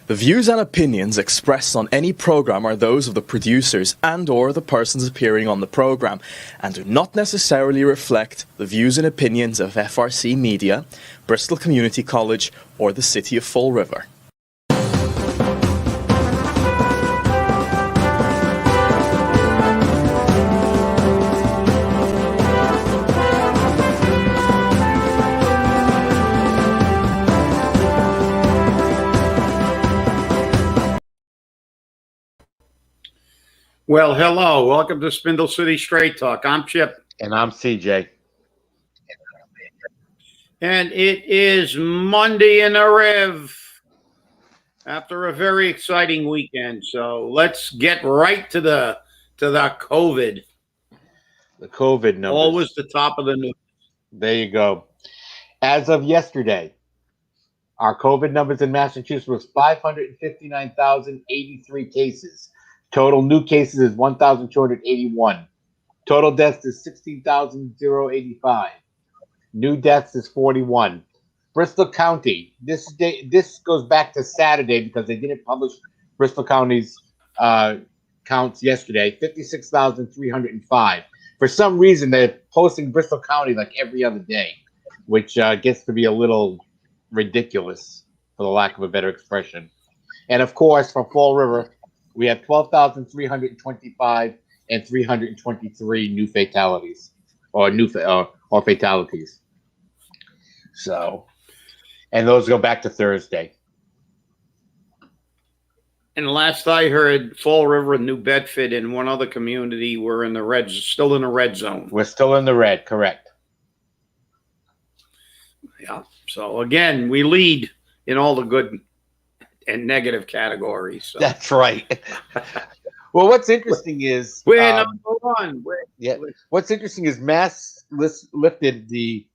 The views and opinions expressed on any program are those of the producers and/or the persons appearing on the program, and do not necessarily reflect the views and opinions of FRC Media, Bristol Community College, or the City of Fall River. Well, hello. Welcome to Spindle City Straight Talk. I'm Chip. And I'm CJ. And it is Monday in the Rev after a very exciting weekend. So let's get right to the COVID. The COVID numbers. Always the top of the news. There you go. As of yesterday, our COVID numbers in Massachusetts was 559,083 cases. Total new cases is 1,281. Total deaths is 16,085. New deaths is 41. Bristol County, this goes back to Saturday because they didn't publish Bristol County's counts yesterday, 56,305. For some reason, they're posting Bristol County like every other day, which gets to be a little ridiculous, for the lack of a better expression. And of course, from Fall River, we have 12,325 and 323 new fatalities, or fatalities. So, and those go back to Thursday. And last I heard, Fall River and New Bedford and one other community were in the red, still in the red zone. We're still in the red, correct? Yeah. So again, we lead in all the good and negative categories. So. That's right. Well, what's interesting is we're number one. What's interesting is Mass lifted the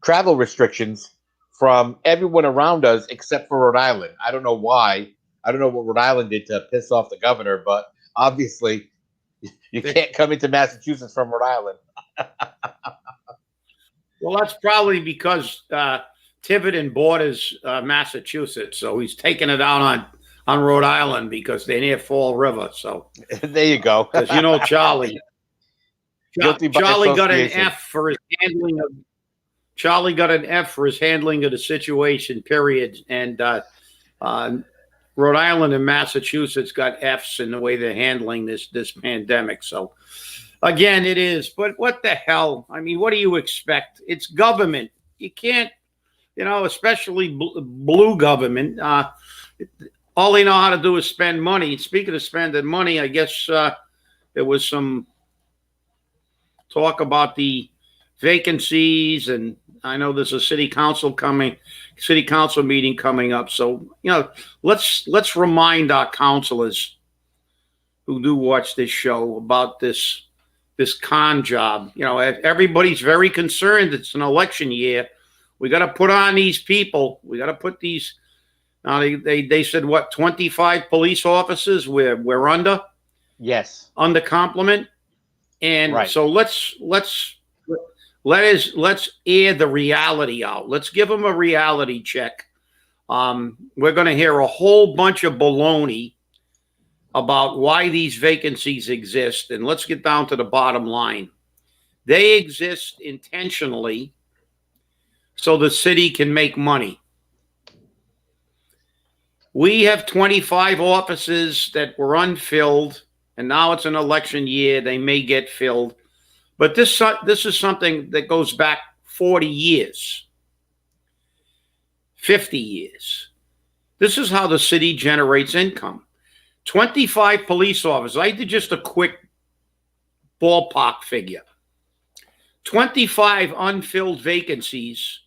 travel restrictions from everyone around us except for Rhode Island. I don't know why. I don't know what Rhode Island did to piss off the governor, but obviously you can't come into Massachusetts from Rhode Island. Well, that's probably because Tiverton borders Massachusetts, so he's taking it out on Rhode Island because they're near Fall River. So there you go. Because you know Charlie got an F for his handling of the situation. Period. And Rhode Island and Massachusetts got Fs in the way they're handling this pandemic. So again, it is. But what the hell? I mean, what do you expect? It's government. You can't. Especially blue government, all they know how to do is spend money. Speaking of spending money, I guess there was some talk about the vacancies, and I know there's a city council meeting coming up. So let's remind our councilors who do watch this show about this con job. Everybody's very concerned. It's an election year. We got to put on these people. We got to put these. Now they said what, 25 police officers we're under. Yes. Under complement, and right. So let's air the reality out. Let's give them a reality check. We're going to hear a whole bunch of baloney about why these vacancies exist, and let's get down to the bottom line. They exist intentionally so the city can make money. We have 25 offices that were unfilled, and now it's an election year. They may get filled. But this is something that goes back 40 years, 50 years. This is how the city generates income. 25 police officers. I did just a quick ballpark figure. 25 unfilled vacancies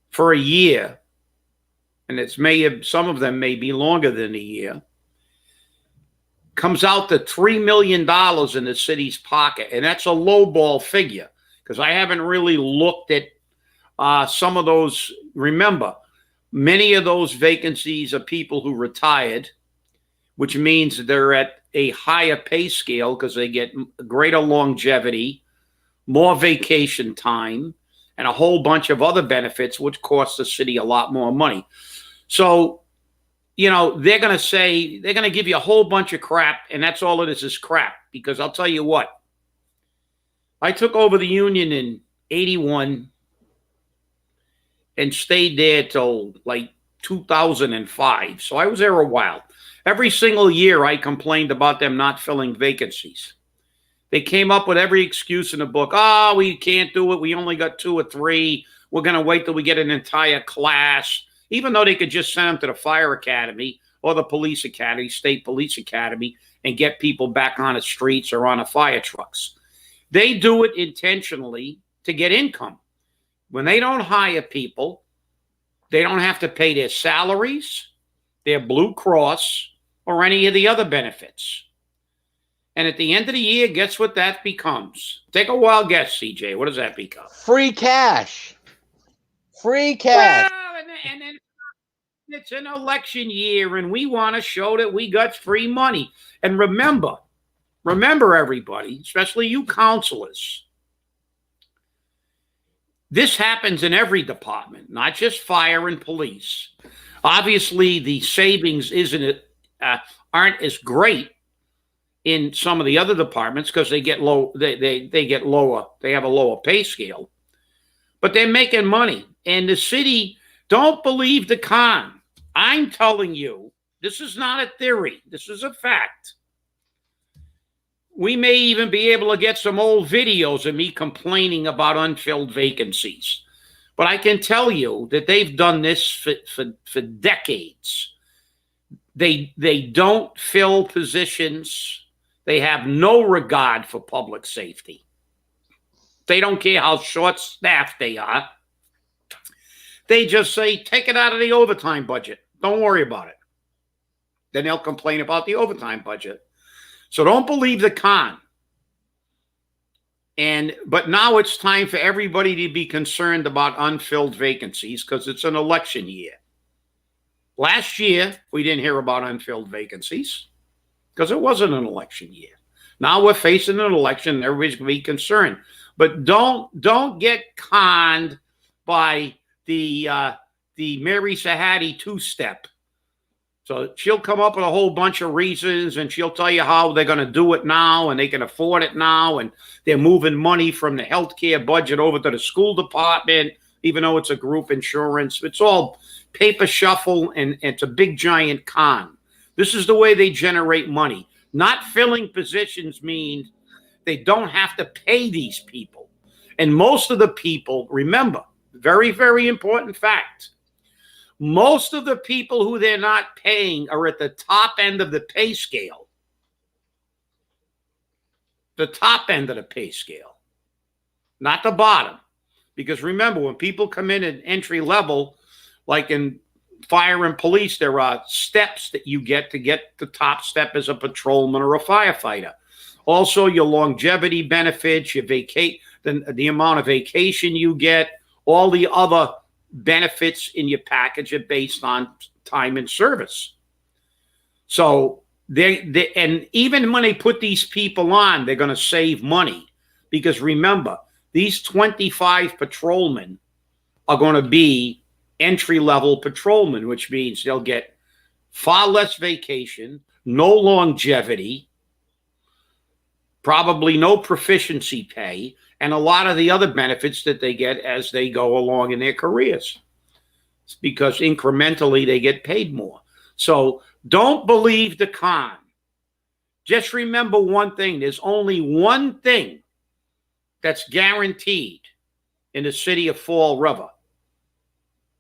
for a year, and some of them may be longer than a year, comes out to $3 million in the city's pocket. And that's a lowball figure because I haven't really looked at some of those. Remember, many of those vacancies are people who retired, which means they're at a higher pay scale because they get greater longevity, more vacation time, and a whole bunch of other benefits, which cost the city a lot more money. So they're going to say, they're going to give you a whole bunch of crap, and that's all it is crap. Because I'll tell you what, I took over the union in 81 and stayed there till like 2005. So I was there a while. Every single year I complained about them not filling vacancies. They came up with every excuse in the book. Oh, we can't do it. We only got 2 or 3. We're going to wait till we get an entire class, even though they could just send them to the fire academy or the police academy, state police academy, and get people back on the streets or on the fire trucks. They do it intentionally to get income. When they don't hire people, they don't have to pay their salaries, their Blue Cross, or any of the other benefits. And at the end of the year, guess what that becomes? Take a wild guess, CJ. What does that become? Free cash. Free cash. Well, and then it's an election year, and we want to show that we got free money. And remember, everybody, especially you counselors, this happens in every department, not just fire and police. Obviously, the savings aren't as great in some of the other departments because they get low. They get lower. They have a lower pay scale, but they're making money. And the city, don't believe the con. I'm telling you, this is not a theory. This is a fact. We may even be able to get some old videos of me complaining about unfilled vacancies. But I can tell you that they've done this for decades. They don't fill positions. They have no regard for public safety. They don't care how short-staffed they are. They just say, take it out of the overtime budget. Don't worry about it. Then they'll complain about the overtime budget. So don't believe the con. But now it's time for everybody to be concerned about unfilled vacancies because it's an election year. Last year, we didn't hear about unfilled vacancies because it wasn't an election year. Now we're facing an election and everybody's going to be concerned. But don't get conned by the Mary Sahadi two-step. So she'll come up with a whole bunch of reasons and she'll tell you how they're going to do it now and they can afford it now and they're moving money from the healthcare budget over to the school department, even though it's a group insurance. It's all paper shuffle and it's a big giant con. This is the way they generate money. Not filling positions means they don't have to pay these people. And most of the people, remember, very, very important fact, most of the people who they're not paying are at the top end of the pay scale. The top end of the pay scale, not the bottom. Because remember, when people come in at entry level, like in fire and police, there are steps that you get to get the top step as a patrolman or a firefighter. Also, your longevity benefits, your the amount of vacation you get, all the other benefits in your package are based on time and service. So and even when they put these people on, they're going to save money because remember, these 25 patrolmen are going to be entry-level patrolmen, which means they'll get far less vacation, no longevity, probably no proficiency pay, and a lot of the other benefits that they get as they go along in their careers. It's because incrementally they get paid more. So don't believe the con. Just remember one thing. There's only one thing that's guaranteed in the city of Fall River.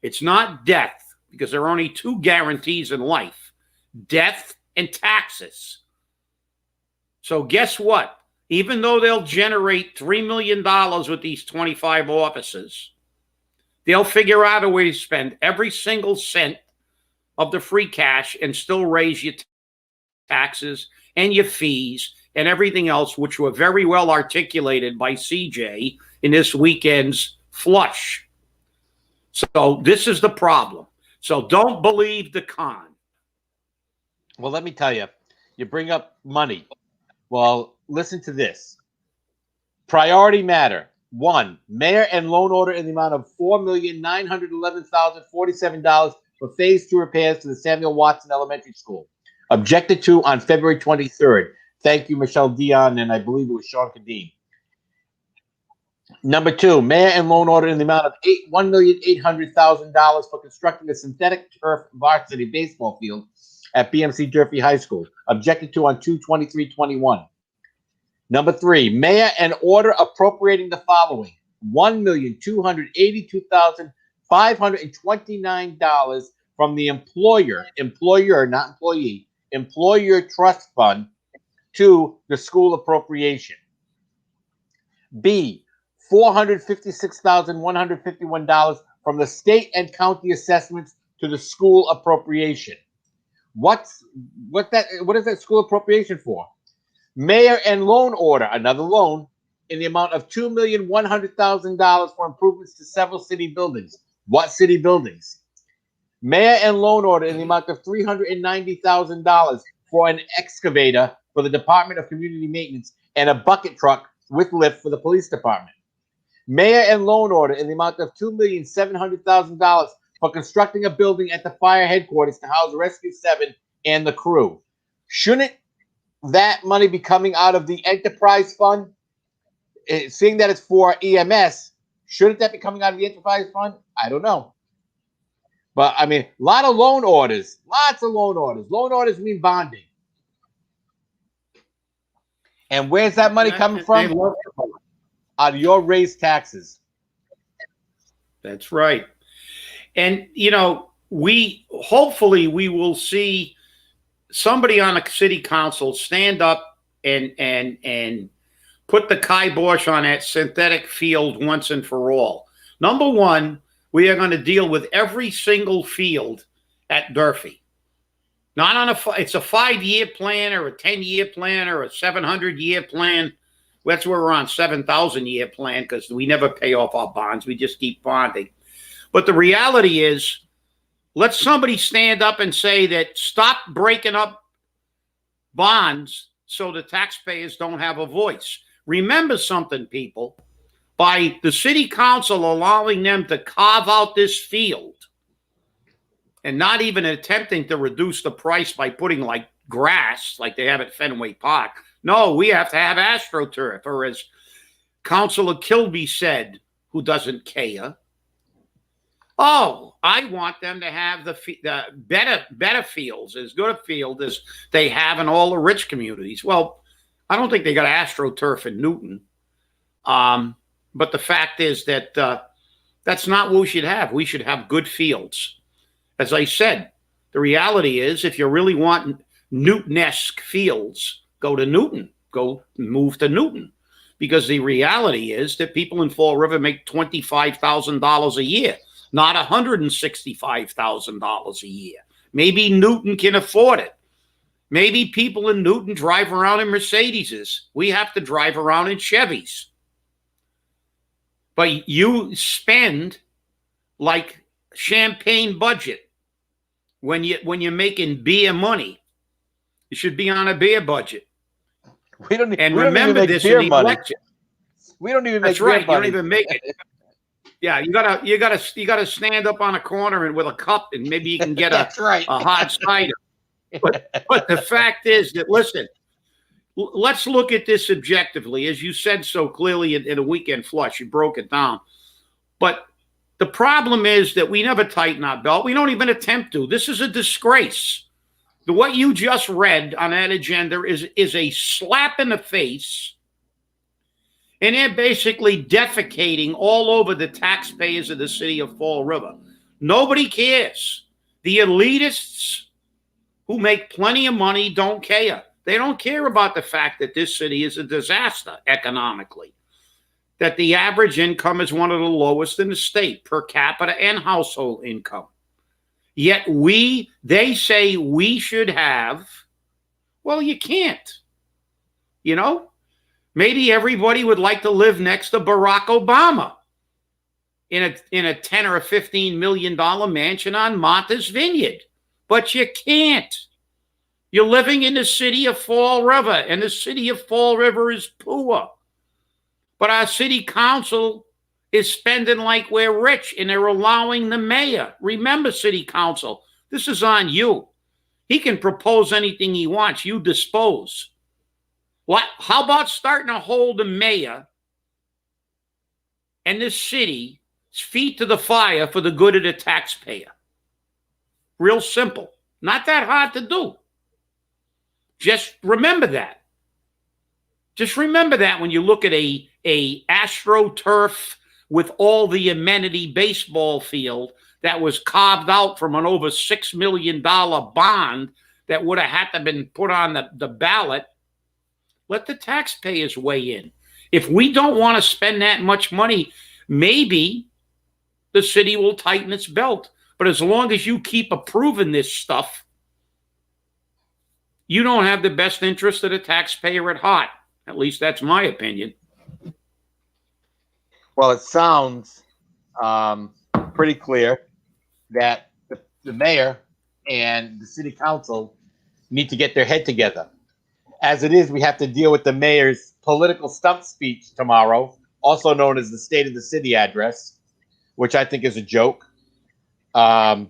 It's not death, because there are only 2 guarantees in life, death and taxes. So guess what? Even though they'll generate $3 million with these 25 officers, they'll figure out a way to spend every single cent of the free cash and still raise your taxes and your fees and everything else, which were very well articulated by CJ in this weekend's flush. So this is the problem. So don't believe the con. Well, let me tell you, you bring up money. Well, listen to this. Priority matter. 1, mayor and loan order in the amount of $4,911,047 for Phase 2 repairs to the Samuel Watson Elementary School. Objected to on February 23rd. Thank you, Michelle Dion, and I believe it was Sean Kadeen. Number 2, mayor and loan order in the amount of $1,800,000 for constructing a synthetic turf varsity baseball field at BMC Durfee High School. Objected to on 2/23/21. Number 3, mayor and order appropriating the following: $1,282,529 from the employer, not employee, employer trust fund to the school appropriation. B, $456,151 from the state and county assessments to the school appropriation. What is that school appropriation for? Mayor and loan order, another loan, in the amount of $2,100,000 for improvements to several city buildings. What city buildings? Mayor and loan order in the amount of $390,000 for an excavator for the Department of Community Maintenance and a bucket truck with lift for the police department. Mayor and loan order in the amount of $2,700,000 for constructing a building at the fire headquarters to house Rescue 7 and the crew. Shouldn't that money be coming out of the enterprise fund? Seeing that it's for EMS, shouldn't that be coming out of the enterprise fund? I don't know. But, I mean, a lot of loan orders. Lots of loan orders. Loan orders mean bonding. And where's that money coming from? Out of your raised taxes. That's right. And, you know, hopefully we will see somebody on a city council stand up and put the kibosh on that synthetic field once and for all. Number one, we are going to deal with every single field at Durfee. Not on it's a 5-year plan or a 10-year plan or a 700-year plan. That's where we're on 7,000-year plan because we never pay off our bonds. We just keep bonding. But the reality is, let somebody stand up and say that stop breaking up bonds so the taxpayers don't have a voice. Remember something, people. By the city council allowing them to carve out this field and not even attempting to reduce the price by putting like grass like they have at Fenway Park. No, we have to have AstroTurf, or as Councilor Kilby said, who doesn't care. Oh, I want them to have the better fields, as good a field as they have in all the rich communities. Well, I don't think they got AstroTurf in Newton. But the fact is that that's not what we should have. We should have good fields. As I said, the reality is if you really want Newton-esque fields, go to Newton. Go move to Newton. Because the reality is that people in Fall River make $25,000 a year, not $165,000 a year. Maybe Newton can afford it. Maybe people in Newton drive around in Mercedeses. We have to drive around in Chevys. But you spend like champagne budget when you're making beer money. You should be on a beer budget. Remember this in the election. We don't even make beer money. You don't even make it. Yeah, you gotta stand up on a corner and with a cup, and maybe you can get a hard cider. But the fact is that, listen, let's look at this objectively, as you said so clearly in a weekend flush. You broke it down. But the problem is that we never tighten our belt. We don't even attempt to. This is a disgrace. What you just read on that agenda is a slap in the face. And they're basically defecating all over the taxpayers of the city of Fall River. Nobody cares. The elitists who make plenty of money don't care. They don't care about the fact that this city is a disaster economically, that the average income is one of the lowest in the state, per capita and household income. Yet they say we should have, well, you can't. You know, maybe everybody would like to live next to Barack Obama in a $10 or $15 million mansion on Martha's Vineyard, but you can't. You're living in the city of Fall River, and the city of Fall River is poor. But our city council is spending like we're rich, and they're allowing the mayor. Remember, city council, this is on you. He can propose anything he wants. You dispose. What? How about starting to hold the mayor and this city's feet to the fire for the good of the taxpayer? Real simple. Not that hard to do. Just remember that. Just remember that when you look at a AstroTurf with all the amenity baseball field that was carved out from an over $6 million bond that would have had to been put on the ballot. Let the taxpayers weigh in. If we don't want to spend that much money, maybe the city will tighten its belt. But as long as you keep approving this stuff, you don't have the best interest of the taxpayer at heart. At least that's my opinion. Well, it sounds pretty clear that the mayor and the city council need to get their head together. As it is, we have to deal with the mayor's political stump speech tomorrow, also known as the State of the City address, which I think is a joke, because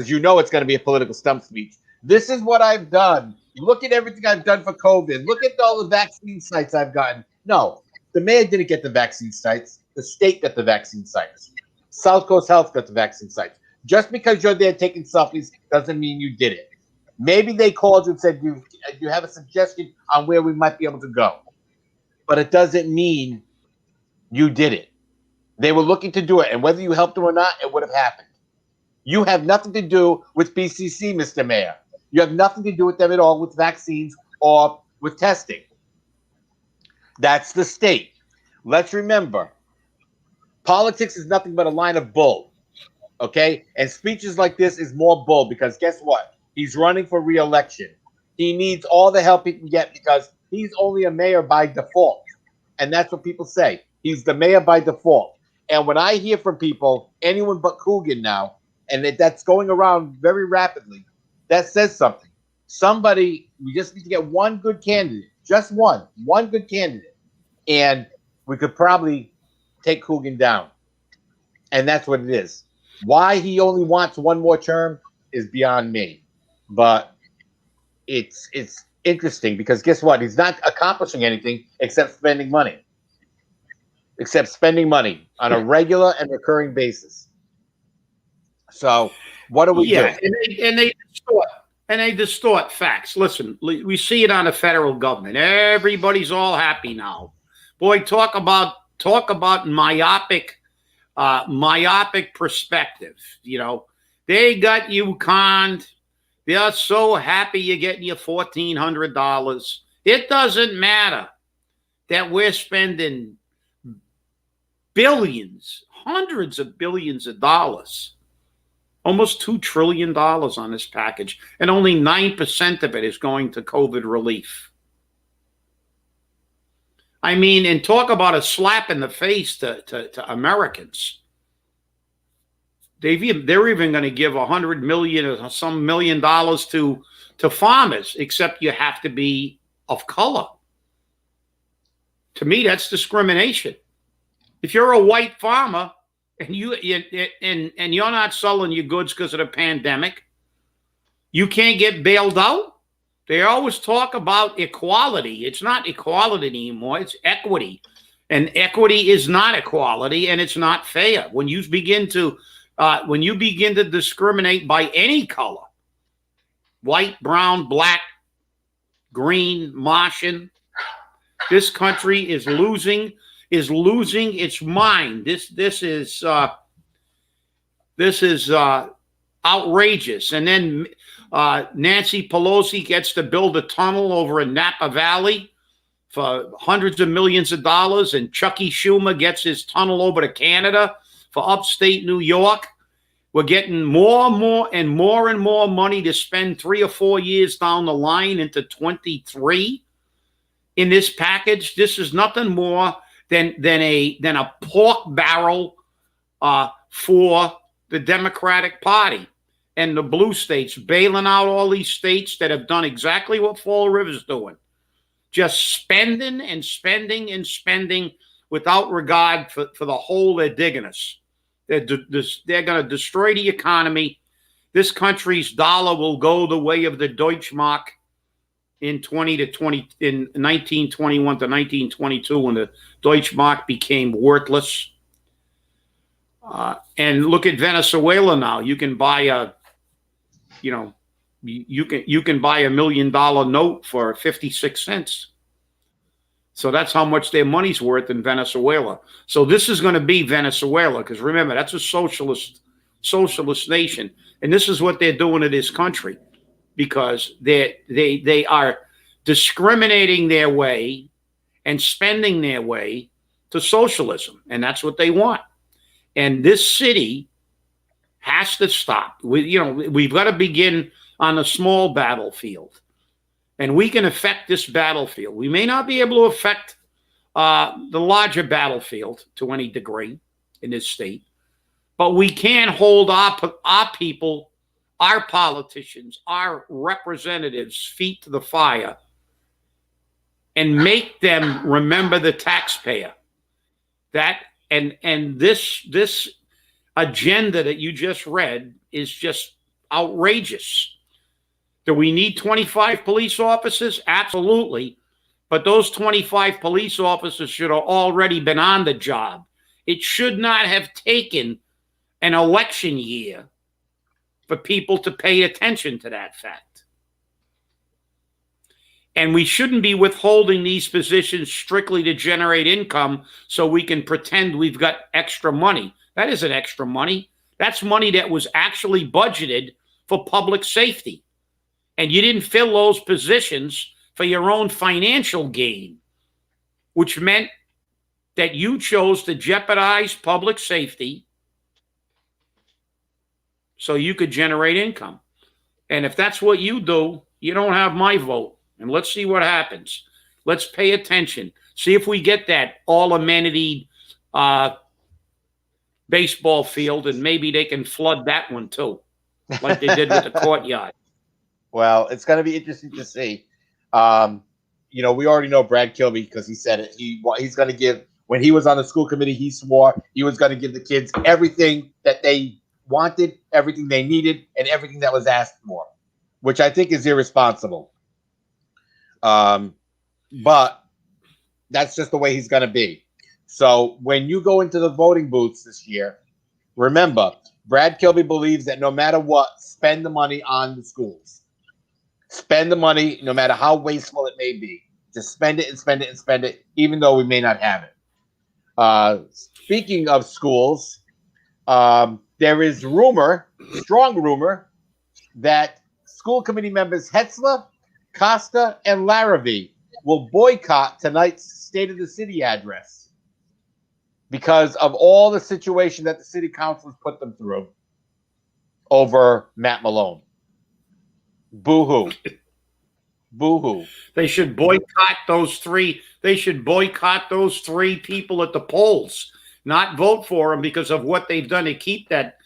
you know it's going to be a political stump speech. This is what I've done. Look at everything I've done for COVID. Look at all the vaccine sites I've gotten. No, the mayor didn't get the vaccine sites. The state got the vaccine sites. South Coast Health got the vaccine sites. Just because you're there taking selfies doesn't mean you did it. Maybe they called you and said, you have a suggestion on where we might be able to go. But it doesn't mean you did it. They were looking to do it, and whether you helped them or not, it would have happened. You have nothing to do with BCC, Mr. Mayor. You have nothing to do with them at all with vaccines or with testing. That's the state. Let's remember, politics is nothing but a line of bull, okay? And speeches like this is more bull because guess what? He's running for re-election. He needs all the help he can get because he's only a mayor by default. And that's what people say. He's the mayor by default. And when I hear from people, anyone but Coogan now, and that's going around very rapidly, that says something. Somebody, we just need to get one good candidate, just one good candidate, and we could probably take Coogan down. And that's what it is. Why he only wants one more term is beyond me. But it's interesting because guess what? He's not accomplishing anything except spending money. Except spending money on a regular and recurring basis. So what do we do? And they distort facts. Listen, we see it on the federal government. Everybody's all happy now. Boy, talk about myopic perspective. You know, they got you conned. They're so happy you're getting your $1,400. It doesn't matter that we're spending billions, hundreds of billions of dollars. Almost $2 trillion on this package, and only 9% of it is going to COVID relief. I mean, and talk about a slap in the face to Americans. They're even going to give $100 million or some $1 million to farmers, except you have to be of color. To me, that's discrimination. If you're a white farmer, and you're not selling your goods because of the pandemic, you can't get bailed out. They always talk about equality. It's not equality anymore. It's equity. And equity is not equality, and it's not fair. When you begin to discriminate by any color, white, brown, black, green, Martian, this country is losing its mind. This is outrageous. And then Nancy Pelosi gets to build a tunnel over in Napa Valley for hundreds of millions of dollars, and Chucky Schumer gets his tunnel over to Canada for upstate New York. We're getting more and more money to spend 3 or 4 years down the line into 23 in this package. This is nothing more than a pork barrel for the Democratic Party and the blue states, bailing out all these states that have done exactly what Fall River's doing. Just spending and spending and spending without regard for the hole they're digging us. They're going to destroy the economy. This country's dollar will go the way of the Deutschmark in 1921 to 1922, when the Deutschmark became worthless. And look at Venezuela now. You can buy you can buy $1 million note for 56 cents. So that's how much their money's worth in Venezuela. So this is going to be Venezuela, because remember, that's a socialist nation, and this is what they're doing to this country, because they are discriminating their way and spending their way to socialism, and that's what they want. And this city has to stop. We've got to begin on a small battlefield. And we can affect this battlefield. We may not be able to affect the larger battlefield to any degree in this state, but we can hold our people, our politicians, our representatives' feet to the fire and make them remember the taxpayer. And this agenda that you just read is just outrageous. Do we need 25 police officers? Absolutely. But those 25 police officers should have already been on the job. It should not have taken an election year for people to pay attention to that fact. And we shouldn't be withholding these positions strictly to generate income so we can pretend we've got extra money. That isn't extra money. That's money that was actually budgeted for public safety. And you didn't fill those positions for your own financial gain, which meant that you chose to jeopardize public safety so you could generate income. And if that's what you do, you don't have my vote. And let's see what happens. Let's pay attention. See if we get that all-amenity baseball field, and maybe they can flood that one too, like they did with the courtyard. Well, it's going to be interesting to see. We already know Brad Kilby, because he said it. He's going to give, when he was on the school committee, he swore he was going to give the kids everything that they wanted, everything they needed, and everything that was asked for, which I think is irresponsible. But that's just the way he's going to be. So when you go into the voting booths this year, remember, Brad Kilby believes that no matter what, spend the money on the schools. Spend the money, no matter how wasteful it may be. Just spend it and spend it and spend it, even though we may not have it. Speaking of schools, there is strong rumor, that school committee members Hetzler, Costa, and Larrivee will boycott tonight's State of the City address because of all the situation that the city council has put them through over Matt Malone. Boo-hoo. Boo-hoo. They should boycott those three. They should boycott those three people at the polls, not vote for them because of what they've done to keep that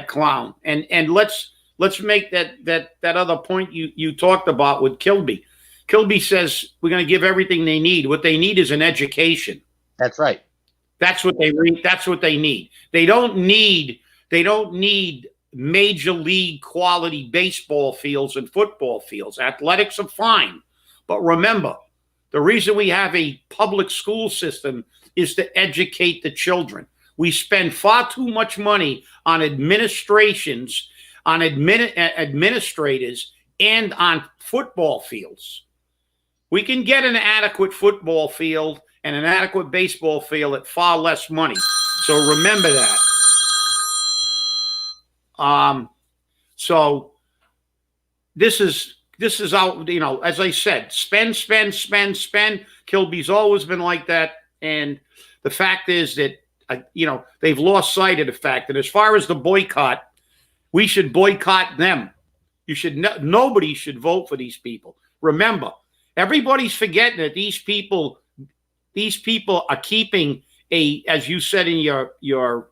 clown. And let's make that other point you talked about with Kilby. Kilby says we're going to give everything they need. What they need is an education. That's right. That's what they need. That's what they need. They don't need major league quality baseball fields and football fields. Athletics are fine. But remember, the reason we have a public school system is to educate the children. We spend far too much money on administrations, on administrators, and on football fields. We can get an adequate football field and an adequate baseball field at far less money. So remember that. So this is out, as I said, spend. Kilby's always been like that. And the fact is that, they've lost sight of the fact that as far as the boycott, we should boycott them. Nobody should vote for these people. Remember, everybody's forgetting that these people are keeping as you said in your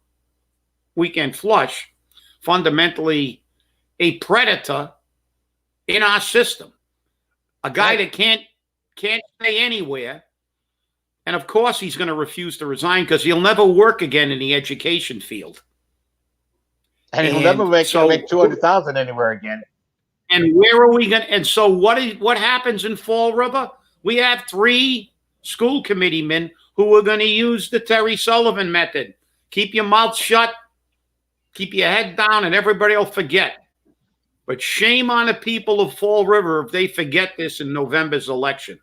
weekend flush, fundamentally a predator in our system, a guy that can't stay anywhere, And of course, he's going to refuse to resign because he'll never work again in the education field. And he'll never make 200,000 anywhere again. And where are we going to? And so what happens in Fall River? We have 3 school committeemen who are going to use the Terry Sullivan method. Keep your mouth shut, keep your head down, and everybody will forget. But shame on the people of Fall River if they forget this in November's election.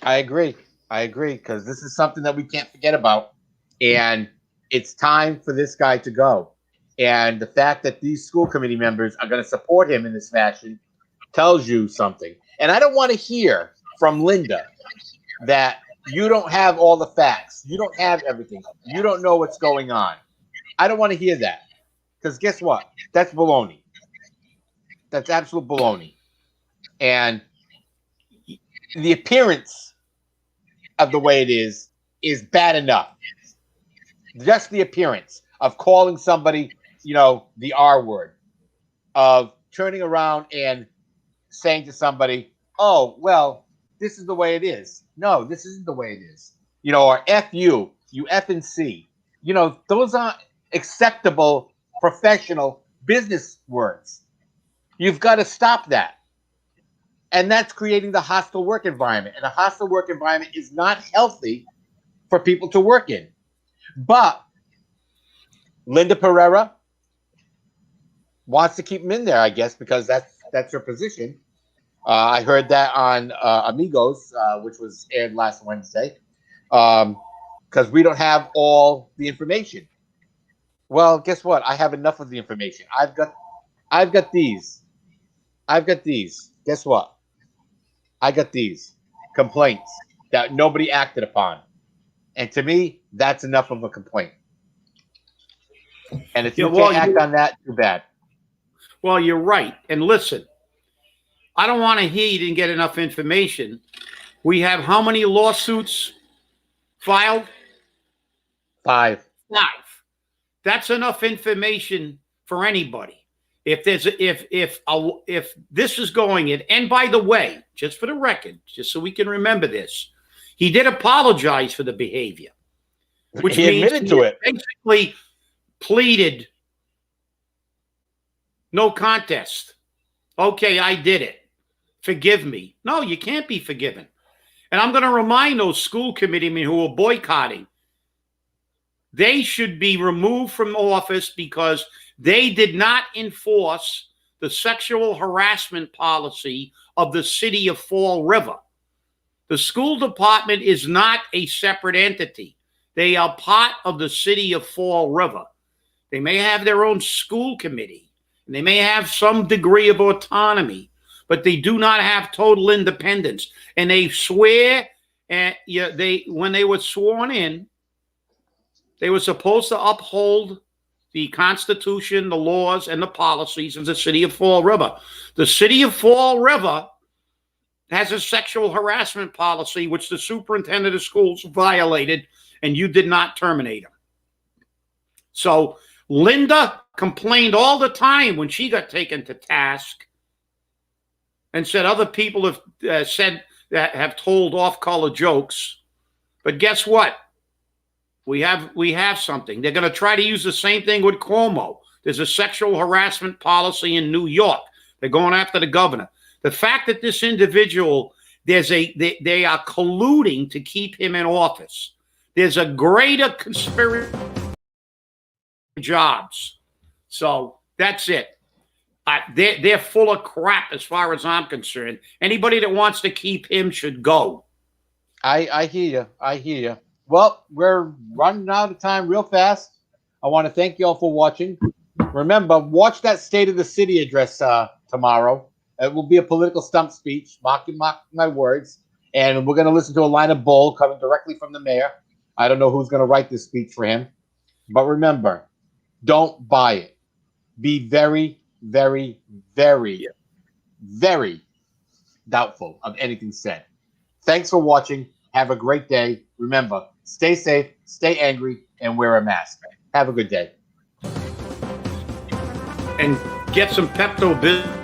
I agree, because this is something that we can't forget about. And it's time for this guy to go. And the fact that these school committee members are going to support him in this fashion tells you something. And I don't want to hear from Linda that you don't have all the facts. You don't have everything. You don't know what's going on. I don't want to hear that. Because guess what? That's baloney. That's absolute baloney. And the appearance of the way it is bad enough. Just the appearance of calling somebody, the R word, of turning around and saying to somebody, oh, well, this is the way it is. No, this isn't the way it is. Or F you effing C. Those aren't acceptable professional business words. You've got to stop that. And that's creating the hostile work environment. And a hostile work environment is not healthy for people to work in. But Linda Pereira wants to keep him in there, I guess, because that's her position. I heard that on Amigos, which was aired last Wednesday, because we don't have all the information. Well, guess what? I have enough of the information. I've got these. Guess what? I got these complaints that nobody acted upon. And to me, that's enough of a complaint. And if you can't act on that, too bad. Well, you're right. And listen, I don't want to hear you didn't get enough information. We have how many lawsuits filed? 5. That's enough information for anybody. If this is going in, and by the way, just for the record, just so we can remember this, he did apologize for the behavior, which he means admitted to it. Basically pleaded no contest. Okay, I did it. Forgive me. No, you can't be forgiven. And I'm going to remind those school committeemen who are boycotting, they should be removed from office because they did not enforce the sexual harassment policy of the city of Fall River. The school department is not a separate entity. They are part of the city of Fall River. They may have their own school committee, and they may have some degree of autonomy, but they do not have total independence. And they swear, when they were sworn in, they were supposed to uphold the Constitution, the laws, and the policies of the city of Fall River. The city of Fall River has a sexual harassment policy, which the superintendent of schools violated, and you did not terminate him. So Linda complained all the time when she got taken to task and said other people have told off-color jokes. But guess what? We have something. They're going to try to use the same thing with Cuomo. There's a sexual harassment policy in New York. They're going after the governor. The fact that this individual, they are colluding to keep him in office. There's a greater conspiracy jobs. So that's it. They're full of crap as far as I'm concerned. Anybody that wants to keep him should go. I hear you. Well, we're running out of time real fast. I want to thank you all for watching. Remember, watch that State of the City address tomorrow. It will be a political stump speech, mark my words. And we're going to listen to a line of bull coming directly from the mayor. I don't know who's going to write this speech for him. But remember, don't buy it. Be very, very, very, very doubtful of anything said. Thanks for watching. Have a great day. Remember, stay safe, stay angry, and wear a mask. Have a good day. And get some Pepto-Bismol.